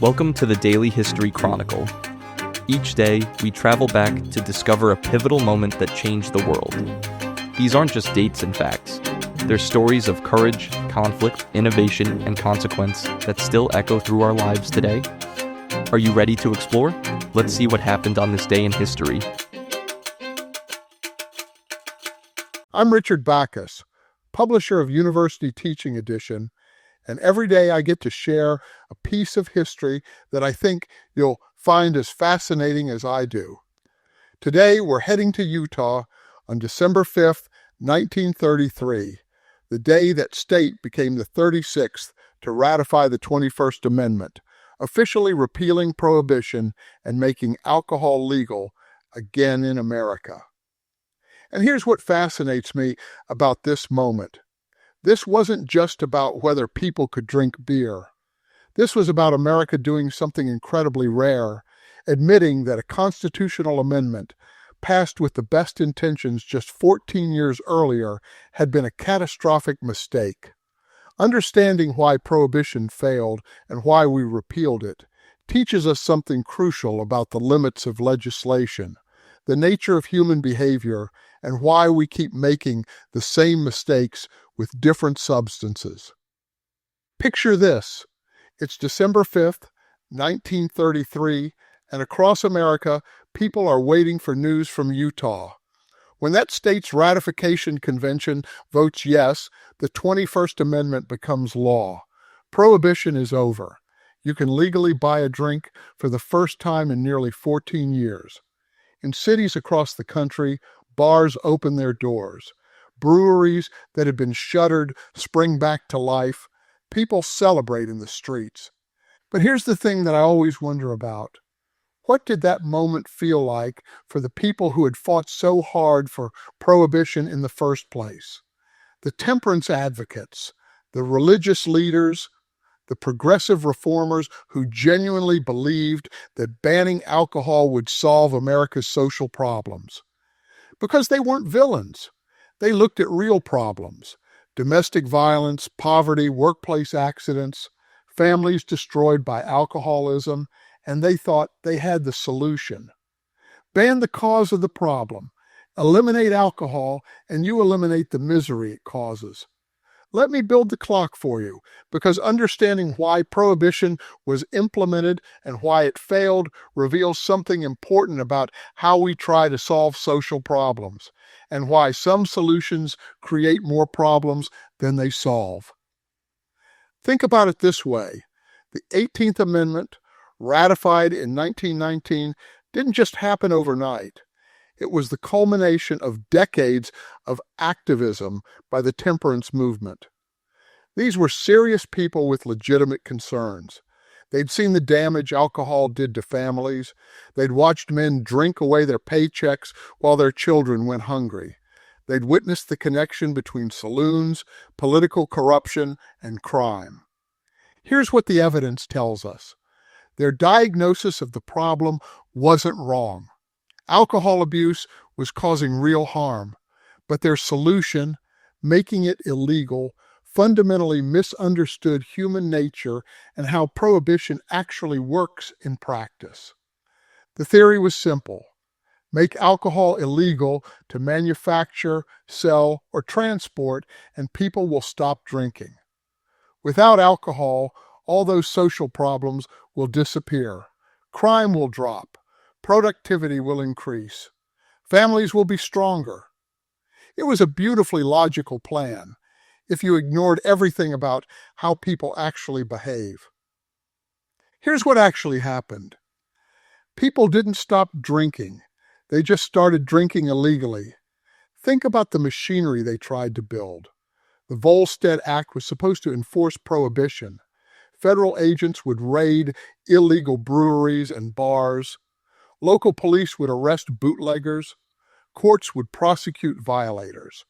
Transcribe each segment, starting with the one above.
Welcome to the Daily History Chronicle. Each day, we travel back to discover a pivotal moment that changed the world. These aren't just dates and facts. They're stories of courage, conflict, innovation, and consequence that still echo through our lives today. Are you ready to explore? Let's see what happened on this day in history. I'm Richard Backus, publisher of University Teaching Edition, and every day I get to share a piece of history that I think you'll find as fascinating as I do. Today we're heading to Utah on December 5th, 1933, the day that state became the 36th to ratify the 21st Amendment, officially repealing prohibition and making alcohol legal again in America. And here's what fascinates me about this moment. This wasn't just about whether people could drink beer. This was about America doing something incredibly rare, admitting that a constitutional amendment passed with the best intentions just 14 years earlier had been a catastrophic mistake. Understanding why prohibition failed and why we repealed it teaches us something crucial about the limits of legislation, the nature of human behavior, and why we keep making the same mistakes with different substances. Picture this. It's December 5th, 1933, and across America, people are waiting for news from Utah. When that state's ratification convention votes yes, the 21st Amendment becomes law. Prohibition is over. You can legally buy a drink for the first time in nearly 14 years. In cities across the country, bars open their doors. Breweries that had been shuttered spring back to life. People celebrate in the streets. But here's the thing that I always wonder about. What did that moment feel like for the people who had fought so hard for prohibition in the first place? The temperance advocates, the religious leaders, the progressive reformers who genuinely believed that banning alcohol would solve America's social problems. Because they weren't villains. They looked at real problems: domestic violence, poverty, workplace accidents, families destroyed by alcoholism, and they thought they had the solution. Ban the cause of the problem. Eliminate alcohol, and you eliminate the misery it causes. Let me build the clock for you, because understanding why prohibition was implemented and why it failed reveals something important about how we try to solve social problems, and why some solutions create more problems than they solve. Think about it this way. The 18th Amendment, ratified in 1919, didn't just happen overnight. It was the culmination of decades of activism by the temperance movement. These were serious people with legitimate concerns. They'd seen the damage alcohol did to families. They'd watched men drink away their paychecks while their children went hungry. They'd witnessed the connection between saloons, political corruption, and crime. Here's what the evidence tells us. Their diagnosis of the problem wasn't wrong. Alcohol abuse was causing real harm, but their solution, making it illegal, fundamentally misunderstood human nature and how prohibition actually works in practice. The theory was simple. Make alcohol illegal to manufacture, sell, or transport, and people will stop drinking. Without alcohol, all those social problems will disappear. Crime will drop. Productivity will increase. Families will be stronger. It was a beautifully logical plan, if you ignored everything about how people actually behave. Here's what actually happened. People didn't stop drinking. They just started drinking illegally. Think about the machinery they tried to build. The Volstead Act was supposed to enforce prohibition. Federal agents would raid illegal breweries and bars. Local police would arrest bootleggers. Courts would prosecute violators.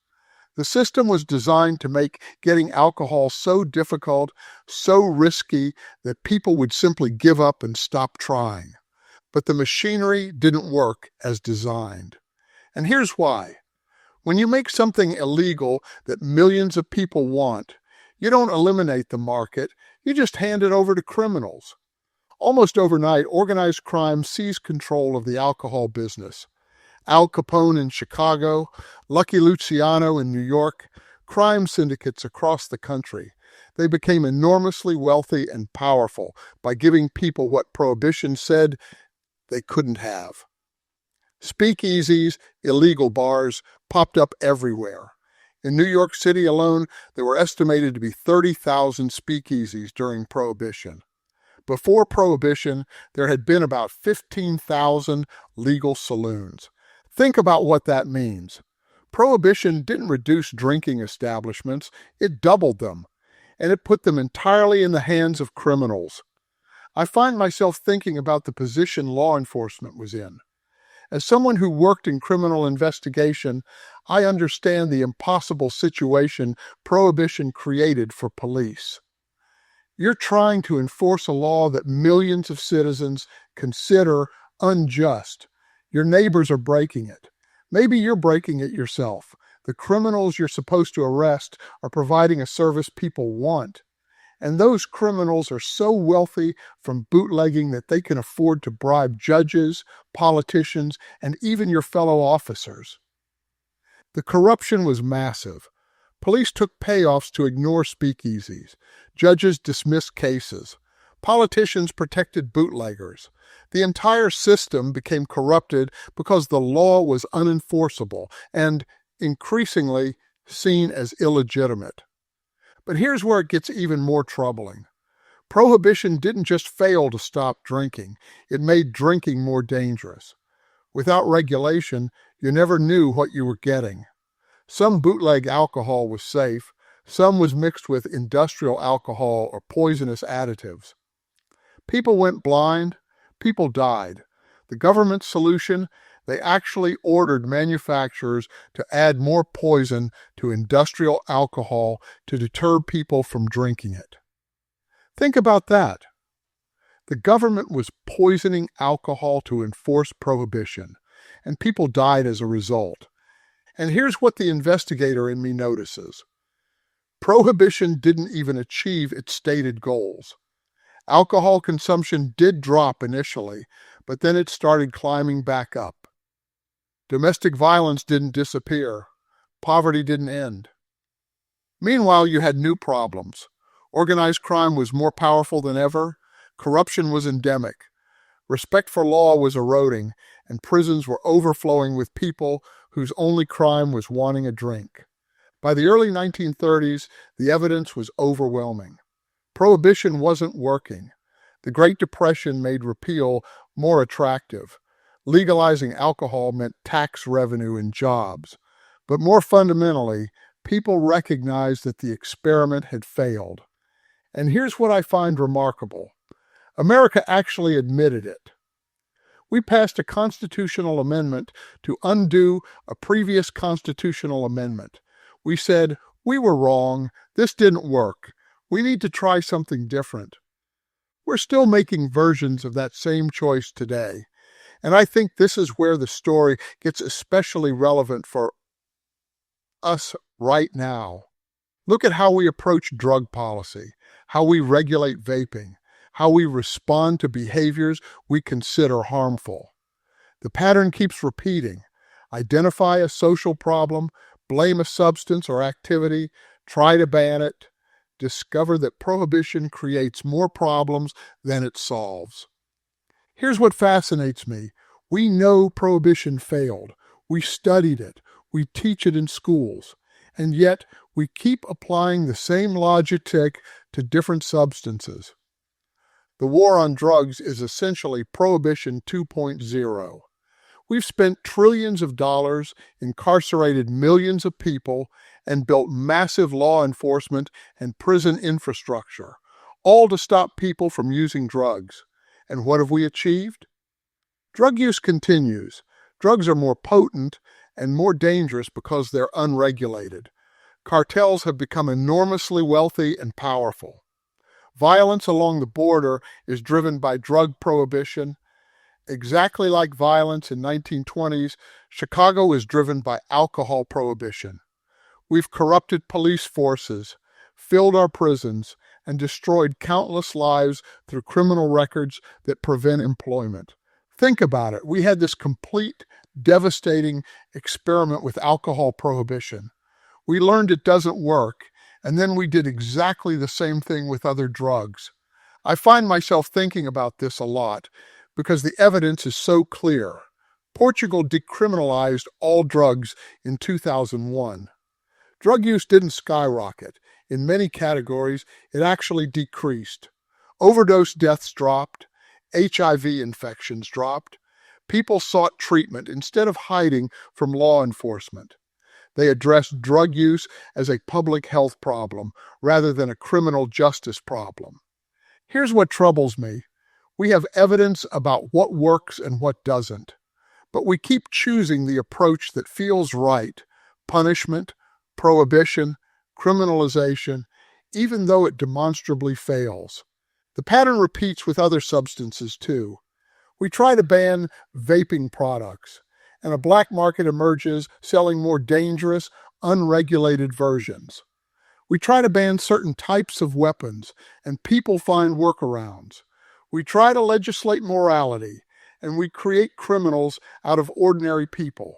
The system was designed to make getting alcohol so difficult, so risky, that people would simply give up and stop trying. But the machinery didn't work as designed. And here's why. When you make something illegal that millions of people want, you don't eliminate the market, you just hand it over to criminals. Almost overnight, organized crime seized control of the alcohol business. Al Capone in Chicago, Lucky Luciano in New York, crime syndicates across the country. They became enormously wealthy and powerful by giving people what Prohibition said they couldn't have. Speakeasies, illegal bars, popped up everywhere. In New York City alone, there were estimated to be 30,000 speakeasies during Prohibition. Before Prohibition, there had been about 15,000 legal saloons. Think about what that means. Prohibition didn't reduce drinking establishments, it doubled them, and it put them entirely in the hands of criminals. I find myself thinking about the position law enforcement was in. As someone who worked in criminal investigation, I understand the impossible situation Prohibition created for police. You're trying to enforce a law that millions of citizens consider unjust. Your neighbors are breaking it. Maybe you're breaking it yourself. The criminals you're supposed to arrest are providing a service people want. And those criminals are so wealthy from bootlegging that they can afford to bribe judges, politicians, and even your fellow officers. The corruption was massive. Police took payoffs to ignore speakeasies. Judges dismissed cases. Politicians protected bootleggers. The entire system became corrupted because the law was unenforceable and, increasingly, seen as illegitimate. But here's where it gets even more troubling. Prohibition didn't just fail to stop drinking, it made drinking more dangerous. Without regulation, you never knew what you were getting. Some bootleg alcohol was safe, some was mixed with industrial alcohol or poisonous additives. People went blind, people died. The government's solution? They actually ordered manufacturers to add more poison to industrial alcohol to deter people from drinking it. Think about that. The government was poisoning alcohol to enforce prohibition, and people died as a result. And here's what the investigator in me notices. Prohibition didn't even achieve its stated goals. Alcohol consumption did drop initially, but then it started climbing back up. Domestic violence didn't disappear. Poverty didn't end. Meanwhile, you had new problems. Organized crime was more powerful than ever. Corruption was endemic. Respect for law was eroding, and prisons were overflowing with people whose only crime was wanting a drink. By the early 1930s, the evidence was overwhelming. Prohibition wasn't working. The Great Depression made repeal more attractive. Legalizing alcohol meant tax revenue and jobs. But more fundamentally, people recognized that the experiment had failed. And here's what I find remarkable. America actually admitted it. We passed a constitutional amendment to undo a previous constitutional amendment. We said, we were wrong, this didn't work, we need to try something different. We're still making versions of that same choice today. And I think this is where the story gets especially relevant for us right now. Look at how we approach drug policy, how we regulate vaping, how we respond to behaviors we consider harmful. The pattern keeps repeating. Identify a social problem, blame a substance or activity, try to ban it, discover that prohibition creates more problems than it solves. Here's what fascinates me. We know prohibition failed. We studied it. We teach it in schools. And yet, we keep applying the same logic to different substances. The war on drugs is essentially Prohibition 2.0. We've spent trillions of dollars, incarcerated millions of people, and built massive law enforcement and prison infrastructure, all to stop people from using drugs. And what have we achieved? Drug use continues. Drugs are more potent and more dangerous because they're unregulated. Cartels have become enormously wealthy and powerful. Violence along the border is driven by drug prohibition. Exactly like violence in 1920s, Chicago is driven by alcohol prohibition. We've corrupted police forces, filled our prisons, and destroyed countless lives through criminal records that prevent employment. Think about it. We had this complete, devastating experiment with alcohol prohibition. We learned it doesn't work, and then we did exactly the same thing with other drugs. I find myself thinking about this a lot because the evidence is so clear. Portugal decriminalized all drugs in 2001. Drug use didn't skyrocket. In many categories, it actually decreased. Overdose deaths dropped. HIV infections dropped. People sought treatment instead of hiding from law enforcement. They addressed drug use as a public health problem rather than a criminal justice problem. Here's what troubles me. We have evidence about what works and what doesn't, but we keep choosing the approach that feels right: punishment, prohibition, criminalization, even though it demonstrably fails. The pattern repeats with other substances too. We try to ban vaping products, and a black market emerges selling more dangerous, unregulated versions. We try to ban certain types of weapons, and people find workarounds. We try to legislate morality, and we create criminals out of ordinary people.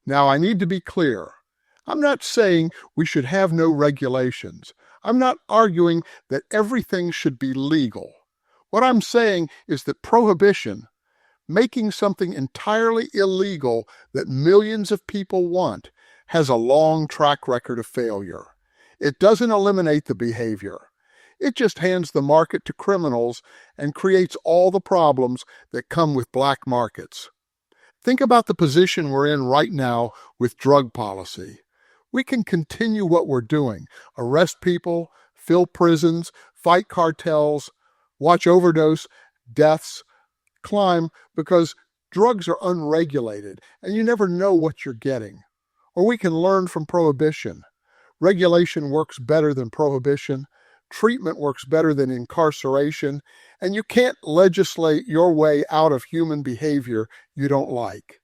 Now, I need to be clear. I'm not saying we should have no regulations. I'm not arguing that everything should be legal. What I'm saying is that prohibition, making something entirely illegal that millions of people want, has a long track record of failure. It doesn't eliminate the behavior. It just hands the market to criminals and creates all the problems that come with black markets. Think about the position we're in right now with drug policy. We can continue what we're doing: arrest people, fill prisons, fight cartels, watch overdose deaths climb because drugs are unregulated and you never know what you're getting. Or we can learn from prohibition. Regulation works better than prohibition. Treatment works better than incarceration. And you can't legislate your way out of human behavior you don't like.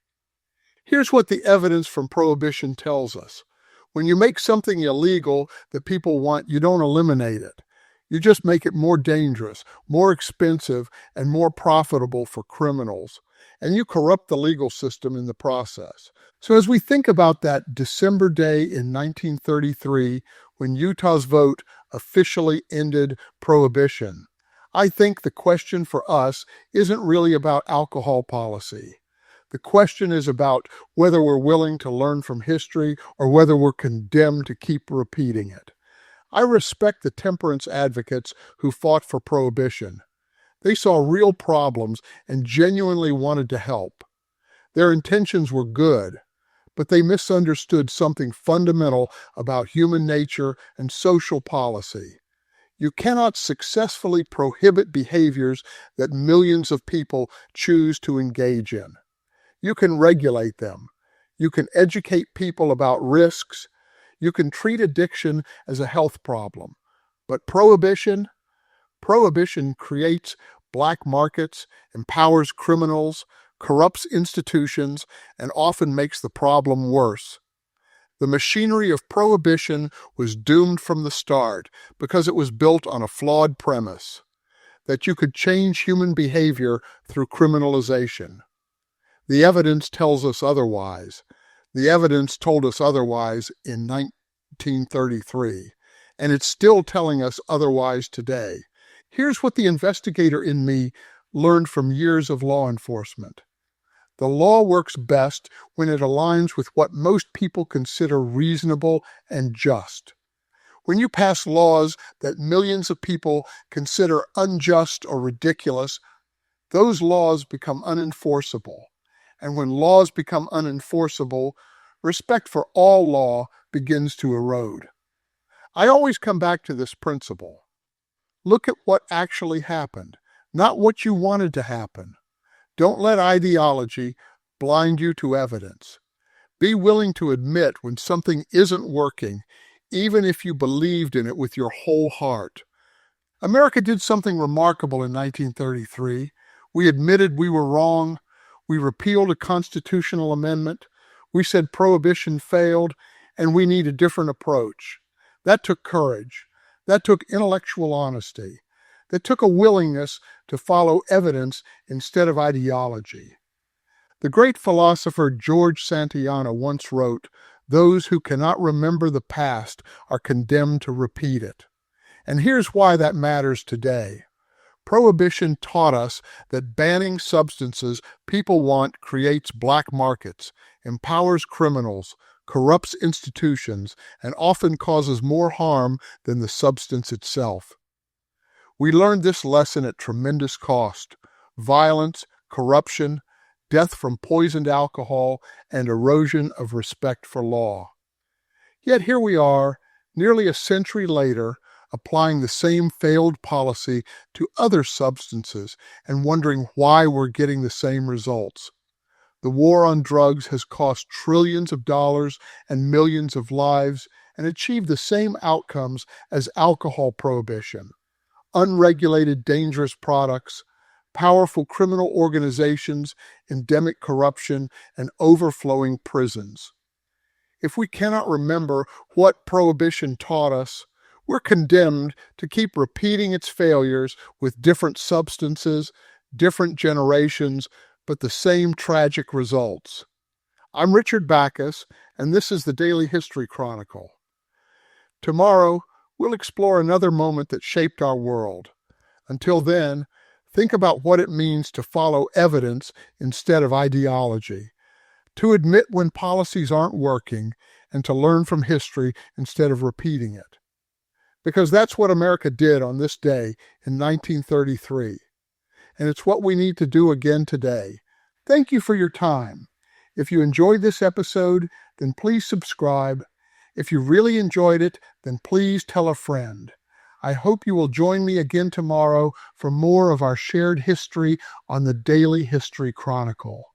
Here's what the evidence from prohibition tells us. When you make something illegal that people want, you don't eliminate it. You just make it more dangerous, more expensive, and more profitable for criminals. And you corrupt the legal system in the process. So as we think about that December day in 1933, when Utah's vote officially ended prohibition, I think the question for us isn't really about alcohol policy. The question is about whether we're willing to learn from history or whether we're condemned to keep repeating it. I respect the temperance advocates who fought for prohibition. They saw real problems and genuinely wanted to help. Their intentions were good, but they misunderstood something fundamental about human nature and social policy. You cannot successfully prohibit behaviors that millions of people choose to engage in. You can regulate them. You can educate people about risks. You can treat addiction as a health problem. But prohibition creates black markets, empowers criminals, corrupts institutions, and often makes the problem worse. The machinery of prohibition was doomed from the start because it was built on a flawed premise: that you could change human behavior through criminalization. The evidence tells us otherwise. The evidence told us otherwise in 1933, and it's still telling us otherwise today. Here's what the investigator in me learned from years of law enforcement. The law works best when it aligns with what most people consider reasonable and just. When you pass laws that millions of people consider unjust or ridiculous, those laws become unenforceable. And when laws become unenforceable, respect for all law begins to erode. I always come back to this principle. Look at what actually happened, not what you wanted to happen. Don't let ideology blind you to evidence. Be willing to admit when something isn't working, even if you believed in it with your whole heart. America did something remarkable in 1933. We admitted we were wrong. We repealed a constitutional amendment. We said prohibition failed, and we need a different approach. That took courage. That took intellectual honesty. That took a willingness to follow evidence instead of ideology. The great philosopher George Santayana once wrote, "Those who cannot remember the past are condemned to repeat it." And here's why that matters today. Prohibition taught us that banning substances people want creates black markets, empowers criminals, corrupts institutions, and often causes more harm than the substance itself. We learned this lesson at tremendous cost: violence, corruption, death from poisoned alcohol, and erosion of respect for law. Yet here we are, nearly a century later, applying the same failed policy to other substances and wondering why we're getting the same results. The war on drugs has cost trillions of dollars and millions of lives and achieved the same outcomes as alcohol prohibition: unregulated dangerous products, powerful criminal organizations, endemic corruption, and overflowing prisons. If we cannot remember what prohibition taught us, we're condemned to keep repeating its failures with different substances, different generations, but the same tragic results. I'm Richard Backus, and this is the Daily History Chronicle. Tomorrow, we'll explore another moment that shaped our world. Until then, think about what it means to follow evidence instead of ideology, to admit when policies aren't working, and to learn from history instead of repeating it. Because that's what America did on this day in 1933. And it's what we need to do again today. Thank you for your time. If you enjoyed this episode, then please subscribe. If you really enjoyed it, then please tell a friend. I hope you will join me again tomorrow for more of our shared history on the Daily History Chronicle.